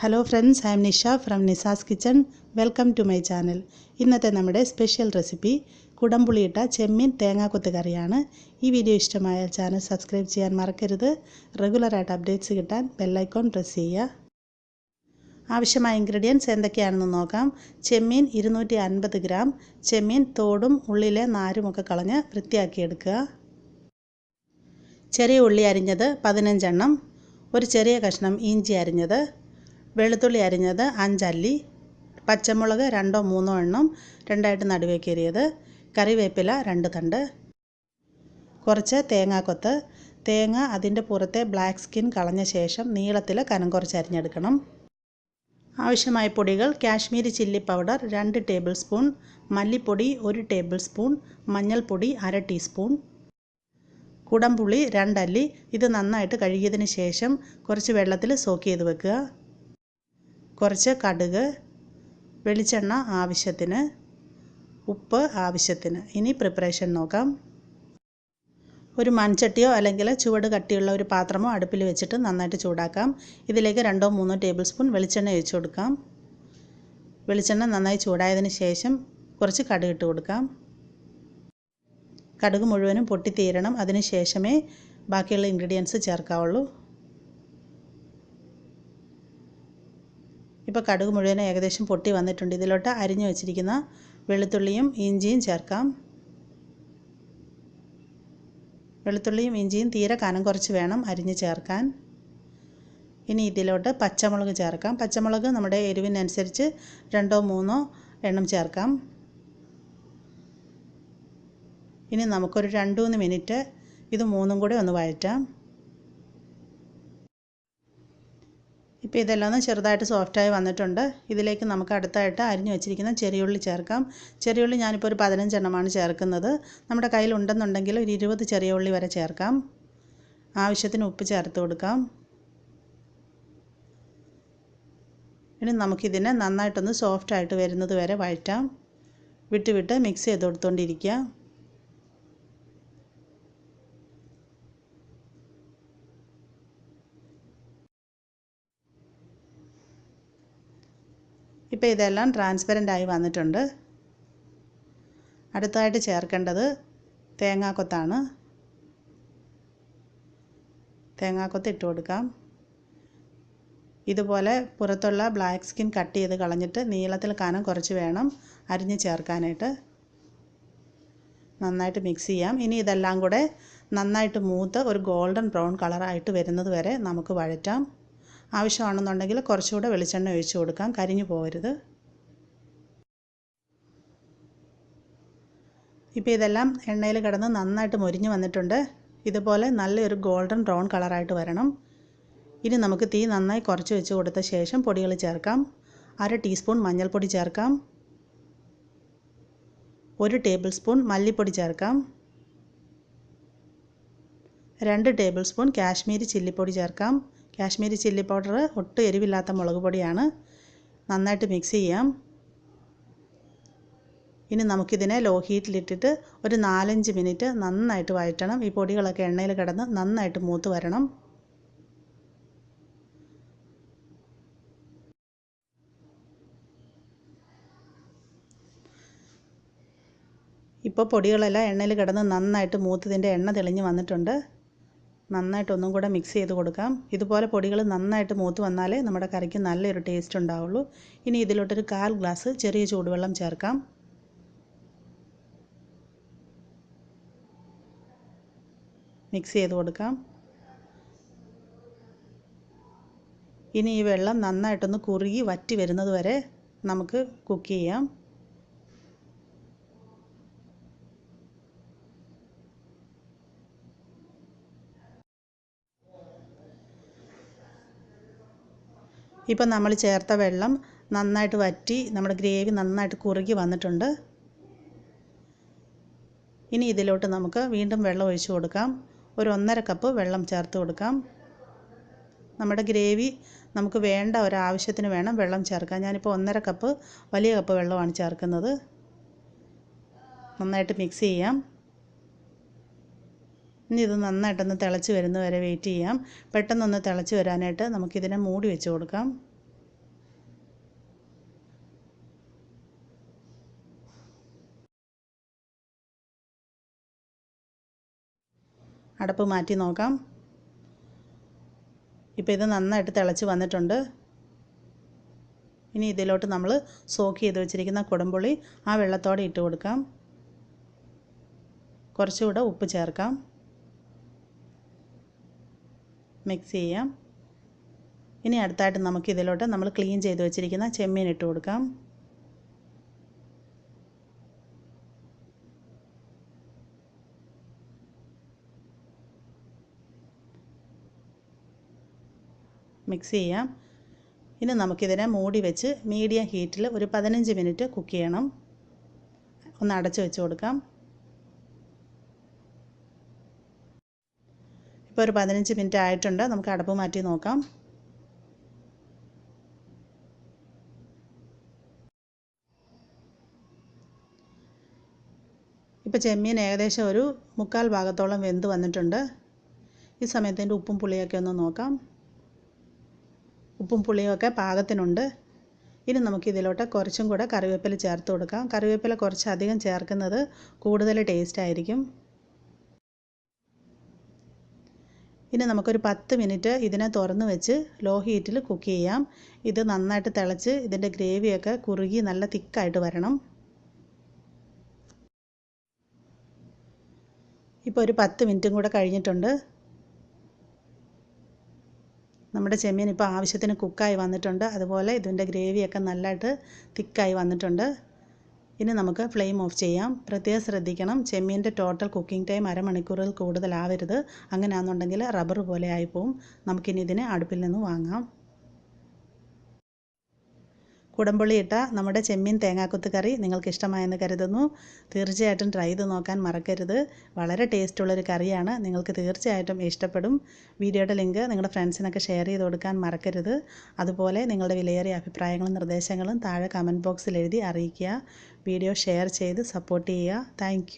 Hello friends, I am Nisha from Nissa's Kitchen. Welcome to my channel. ഇന്നത്തെ നമ്മുടെ special recipe കുടംപുളിയിട്ട ചെമ്മീൻ തേങ്ങാക്കൊത്ത് കറിയാണ്. ഈ വീഡിയോ ഇഷ്ടമായാൽ ചാനൽ സബ്സ്ക്രൈബ് ചെയ്യാൻ മറക്കരുത്. റെഗുലറായിട്ട് അപ്ഡേറ്റ്സ് കിട്ടാൻ ബെൽ ഐക്കോൺ പ്രസ് ചെയ്യുക. ആവശ്യമായ ഇൻഗ്രീഡിയൻസ് എന്തൊക്കെയാണെന്ന് നോക്കാം. ചെമ്മീൻ 250 ഗ്രാം. ചെമ്മീൻ തോടും ഉള്ളിലെ നാരുമൊക്കെ കളഞ്ഞ് വൃത്തിയാക്കിയെടുക്കുക. ചെറിയ ഉള്ളി അരിഞ്ഞത് 15 എണ്ണം. ഒരു ചെറിയ കഷ്ണം ഇഞ്ചി അരിഞ്ഞത്, വെളുത്തുള്ളി അരിഞ്ഞത് 5 അല്ലി, പച്ചമുളക് 2-3 എണ്ണം രണ്ടായിട്ട് നടുവേക്കേറിയത്, കറിവേപ്പില 2 തണ്ട്, കുറച്ച് തേങ്ങാക്കൊത്ത്. തേങ്ങ അതിൻ്റെ പുറത്തെ ബ്ലാക്ക് സ്കിൻ കളഞ്ഞ ശേഷം നീളത്തിൽ കനം കുറച്ച് അരിഞ്ഞെടുക്കണം. ആവശ്യമായ പൊടികൾ: Kashmiri chilli powder 2 table spoon, മല്ലിപ്പൊടി 1 ടേബിൾ സ്പൂൺ, മഞ്ഞൾപ്പൊടി 1/2 ടീസ്പൂൺ, കുടംപുളി 2 അല്ലി. ഇത് നന്നായിട്ട് കഴുകിയതിന് ശേഷം കുറച്ച് വെള്ളത്തിൽ സോക്ക് ചെയ്ത് വെക്കുക. കുറച്ച് കടുക്, വെളിച്ചെണ്ണ ആവശ്യത്തിന്, ഉപ്പ് ആവശ്യത്തിന്. ഇനി പ്രിപ്പറേഷൻ നോക്കാം. ഒരു മൺചട്ടിയോ അല്ലെങ്കിൽ ചുവട് കട്ടിയുള്ള ഒരു പാത്രമോ അടുപ്പിൽ വെച്ചിട്ട് നന്നായിട്ട് ചൂടാക്കാം. ഇതിലേക്ക് 2-3 ടേബിൾ സ്പൂൺ വെളിച്ചെണ്ണ ഒഴിച്ചു കൊടുക്കാം. വെളിച്ചെണ്ണ നന്നായി ചൂടായതിന് ശേഷം കുറച്ച് കടുക് ഇട്ട് കൊടുക്കാം. കടുക് മുഴുവനും പൊട്ടിത്തീരണം. അതിന് ശേഷമേ ബാക്കിയുള്ള ഇൻഗ്രീഡിയൻസ് ചേർക്കാവുള്ളൂ. ഇപ്പോൾ കടുക് മുഴുവനും ഏകദേശം പൊട്ടി വന്നിട്ടുണ്ട്. ഇതിലോട്ട് അരിഞ്ഞു വെച്ചിരിക്കുന്ന വെളുത്തുള്ളിയും ഇഞ്ചിയും ചേർക്കാം. വെളുത്തുള്ളിയും ഇഞ്ചിയും തീരെ കനം കുറച്ച് വേണം അരിഞ്ഞ് ചേർക്കാൻ. ഇനി ഇതിലോട്ട് പച്ചമുളക് ചേർക്കാം. പച്ചമുളക് നമ്മുടെ എരിവിനനുസരിച്ച് 2-3 എണ്ണം ചേർക്കാം. ഇനി നമുക്കൊരു 2-3 മിനിറ്റ് ഇത് മൂന്നും കൂടി ഒന്ന് വഴറ്റാം. ഇപ്പോൾ ഇതെല്ലാം ഒന്ന് ചെറുതായിട്ട് സോഫ്റ്റായി വന്നിട്ടുണ്ട്. ഇതിലേക്ക് നമുക്ക് അടുത്തായിട്ട് അരിഞ്ഞു വെച്ചിരിക്കുന്ന ചെറിയുള്ളി ചേർക്കാം. ചെറിയുള്ളി ഞാനിപ്പോൾ ഒരു 15 എണ്ണമാണ് ചേർക്കുന്നത്. നമ്മുടെ കയ്യിൽ ഉണ്ടെന്നുണ്ടെങ്കിൽ ഒരു 20 ചെറിയ ഉള്ളി വരെ ചേർക്കാം. ആവശ്യത്തിന് ഉപ്പ് ചേർത്ത് കൊടുക്കാം. ഇനി നമുക്കിതിനെ നന്നായിട്ടൊന്ന് സോഫ്റ്റായിട്ട് വരുന്നത് വരെ വഴറ്റാം. വിട്ട് മിക്സ് ചെയ്ത് കൊടുത്തുകൊണ്ടിരിക്കുക. ഇപ്പോൾ ഇതെല്ലാം ട്രാൻസ്പെറൻ്റ് ആയി വന്നിട്ടുണ്ട്. അടുത്തതായിട്ട് ചേർക്കേണ്ടത് തേങ്ങാക്കൊത്താണ്. തേങ്ങാക്കൊത്ത് ഇട്ട് കൊടുക്കാം. ഇതുപോലെ പുറത്തുള്ള ബ്ലാക്ക് സ്കിൻ കട്ട് ചെയ്ത് കളഞ്ഞിട്ട് നീളത്തിൽ കനം കുറച്ച് വേണം അരിഞ്ഞ് ചേർക്കാനായിട്ട്. നന്നായിട്ട് മിക്സ് ചെയ്യാം. ഇനി ഇതെല്ലാം കൂടെ നന്നായിട്ട് മൂത്ത് ഒരു ഗോൾഡൻ ബ്രൗൺ കളറായിട്ട് വരുന്നത് വരെ നമുക്ക് വഴറ്റാം. ആവശ്യമാണെന്നുണ്ടെങ്കിൽ കുറച്ചുകൂടെ വെളിച്ചെണ്ണ ഒഴിച്ചു കൊടുക്കാം. കരിഞ്ഞു പോകരുത്. ഇപ്പോൾ ഇതെല്ലാം എണ്ണയിൽ കിടന്ന് നന്നായിട്ട് മൊരിഞ്ഞ് വന്നിട്ടുണ്ട്. ഇതുപോലെ നല്ലൊരു ഗോൾഡൻ ബ്രൗൺ കളറായിട്ട് വരണം. ഇനി നമുക്ക് തീ നന്നായി കുറച്ച് വെച്ച് കൊടുത്ത ശേഷം പൊടികൾ ചേർക്കാം. 1/2 ടീസ്പൂൺ മഞ്ഞൾപ്പൊടി ചേർക്കാം. 1 ടേബിൾ സ്പൂൺ മല്ലിപ്പൊടി ചേർക്കാം. 2 ടേബിൾ സ്പൂൺ കാശ്മീരി ചില്ലിപ്പൊടി ചേർക്കാം. കാശ്മീരി ചില്ലി പൗഡർ ഒട്ടും എരിവില്ലാത്ത മുളക് പൊടിയാണ്. നന്നായിട്ട് മിക്സ് ചെയ്യാം. ഇനി നമുക്കിതിനെ ലോ ഹീറ്റിലിട്ടിട്ട് ഒരു 4-5 മിനിറ്റ് നന്നായിട്ട് വഴറ്റണം. ഈ പൊടികളൊക്കെ എണ്ണയിൽ കിടന്ന് നന്നായിട്ട് മൂത്ത് വരണം. ഇപ്പോൾ പൊടികളെല്ലാം എണ്ണയിൽ കിടന്ന് നന്നായിട്ട് മൂത്തതിൻ്റെ എണ്ണ തെളിഞ്ഞ് വന്നിട്ടുണ്ട്. നന്നായിട്ടൊന്നും കൂടെ മിക്സ് ചെയ്ത് കൊടുക്കാം. ഇതുപോലെ പൊടികൾ നന്നായിട്ട് മൂത്ത് വന്നാലേ നമ്മുടെ കറിക്ക് നല്ലൊരു ടേസ്റ്റ് ഉണ്ടാവുള്ളൂ. ഇനി ഇതിലോട്ടൊരു 1/4 ഗ്ലാസ് ചെറിയ ചൂടുവെള്ളം ചേർക്കാം. മിക്സ് ചെയ്ത് കൊടുക്കാം. ഇനി ഈ വെള്ളം നന്നായിട്ടൊന്ന് കുറുകി വറ്റി വരുന്നത് വരെ നമുക്ക് കുക്ക് ചെയ്യാം. ഇപ്പോൾ നമ്മൾ ചേർത്ത വെള്ളം നന്നായിട്ട് വറ്റി നമ്മുടെ ഗ്രേവി നന്നായിട്ട് കുറുകി വന്നിട്ടുണ്ട്. ഇനി ഇതിലോട്ട് നമുക്ക് വീണ്ടും വെള്ളം ഒഴിച്ചു കൊടുക്കാം. ഒരു 1.5 കപ്പ് വെള്ളം ചേർത്ത് കൊടുക്കാം. നമ്മുടെ ഗ്രേവി നമുക്ക് വേണ്ട ഒരാവശ്യത്തിന് വേണം വെള്ളം ചേർക്കാൻ. ഞാനിപ്പോൾ 1.5 കപ്പ് വലിയ കപ്പ് വെള്ളമാണ് ചേർക്കുന്നത്. നന്നായിട്ട് മിക്സ് ചെയ്യാം. ഇനി ഇത് നന്നായിട്ടൊന്ന് തിളച്ച് വരുന്നത് വരെ വെയിറ്റ് ചെയ്യാം. പെട്ടെന്നൊന്ന് തിളച്ച് വരാനായിട്ട് നമുക്കിതിനെ മൂടി വെച്ച് കൊടുക്കാം. അടപ്പ് മാറ്റി നോക്കാം. ഇപ്പോൾ ഇത് നന്നായിട്ട് തിളച്ച് വന്നിട്ടുണ്ട്. ഇനി ഇതിലോട്ട് നമ്മൾ സോക്ക് ചെയ്ത് വെച്ചിരിക്കുന്ന കുടംപുളി ആ വെള്ളത്തോടെ ഇട്ട് കൊടുക്കാം. കുറച്ചുകൂടെ ഉപ്പ് ചേർക്കാം. മിക്സ് ചെയ്യാം. ഇനി അടുത്തായിട്ട് നമുക്ക് ഇതിലോട്ട് നമ്മൾ ക്ലീൻ ചെയ്ത് വെച്ചിരിക്കുന്ന ചെമ്മീൻ ഇട്ട് കൊടുക്കാം. മിക്സ് ചെയ്യാം. ഇനി നമുക്കിതിനെ മൂടി വെച്ച് മീഡിയം ഹീറ്റിൽ ഒരു 15 മിനിറ്റ് കുക്ക് ചെയ്യണം. ഒന്ന് അടച്ച് വെച്ച് കൊടുക്കാം. ഇപ്പോൾ ഒരു 15 മിനിറ്റ് ആയിട്ടുണ്ട്. നമുക്ക് അടപ്പ് മാറ്റി നോക്കാം. ഇപ്പോൾ ചെമ്മീൻ ഏകദേശം ഒരു 3/4 ഭാഗത്തോളം വെന്ത് വന്നിട്ടുണ്ട്. ഈ സമയത്ത് ഇതിൻ്റെ ഉപ്പും പുളിയൊക്കെ ഒന്ന് നോക്കാം. ഉപ്പും പുളിയൊക്കെ പാകത്തിനുണ്ട്. ഇനി നമുക്കിതിലോട്ട് കുറച്ചും കൂടെ കറിവേപ്പില ചേർത്ത് കൊടുക്കാം. കറിവേപ്പില കുറച്ചധികം ചേർക്കുന്നത് കൂടുതൽ ടേസ്റ്റ് ആയിരിക്കും. ഇനി നമുക്കൊരു 10 മിനിറ്റ് ഇതിനെ തുറന്ന് വെച്ച് ലോ ഹീറ്റിൽ കുക്ക് ചെയ്യാം. ഇത് നന്നായിട്ട് തിളച്ച് ഇതിൻ്റെ ഗ്രേവിയൊക്കെ കുറുകി നല്ല തിക്കായിട്ട് വരണം. ഇപ്പോൾ ഒരു 10 മിനിറ്റും കൂടെ കഴിഞ്ഞിട്ടുണ്ട്. നമ്മുടെ ചെമ്മീൻ ഇപ്പോൾ ആവശ്യത്തിന് കുക്കായി വന്നിട്ടുണ്ട്. അതുപോലെ ഇതിൻ്റെ ഗ്രേവിയൊക്കെ നല്ലതായിട്ട് തിക്കായി വന്നിട്ടുണ്ട്. ഇനി നമുക്ക് ഫ്ലെയിം ഓഫ് ചെയ്യാം. പ്രത്യേകം ശ്രദ്ധിക്കണം, ചെമ്മീൻ്റെ ടോട്ടൽ കുക്കിംഗ് ടൈം അരമണിക്കൂറിൽ കൂടുതലാവരുത്. അങ്ങനെയാണെന്നുണ്ടെങ്കിൽ റബ്ബർ പോലെ ആയിപ്പോവും. നമുക്കിനി ഇതിനെ അടുപ്പിൽ നിന്ന് വാങ്ങാം. കുടംപുളി ഇട്ട നമ്മുടെ ചെമ്മീൻ തേങ്ങാക്കൊത്ത് കറി നിങ്ങൾക്ക് ഇഷ്ടമായെന്ന് കരുതുന്നു. തീർച്ചയായിട്ടും ട്രൈ ചെയ്ത് നോക്കാൻ മറക്കരുത്. വളരെ ടേസ്റ്റുള്ളൊരു കറിയാണ്. നിങ്ങൾക്ക് തീർച്ചയായിട്ടും ഇഷ്ടപ്പെടും. വീഡിയോയുടെ ലിങ്ക് നിങ്ങളുടെ ഫ്രണ്ട്സിനൊക്കെ ഷെയർ ചെയ്ത് കൊടുക്കാൻ മറക്കരുത്. അതുപോലെ നിങ്ങളുടെ വിലയേറിയ അഭിപ്രായങ്ങളും നിർദ്ദേശങ്ങളും താഴെ കമൻറ്റ് ബോക്സിൽ എഴുതി അറിയിക്കുക. വീഡിയോ ഷെയർ ചെയ്ത് സപ്പോർട്ട് ചെയ്യുക. താങ്ക്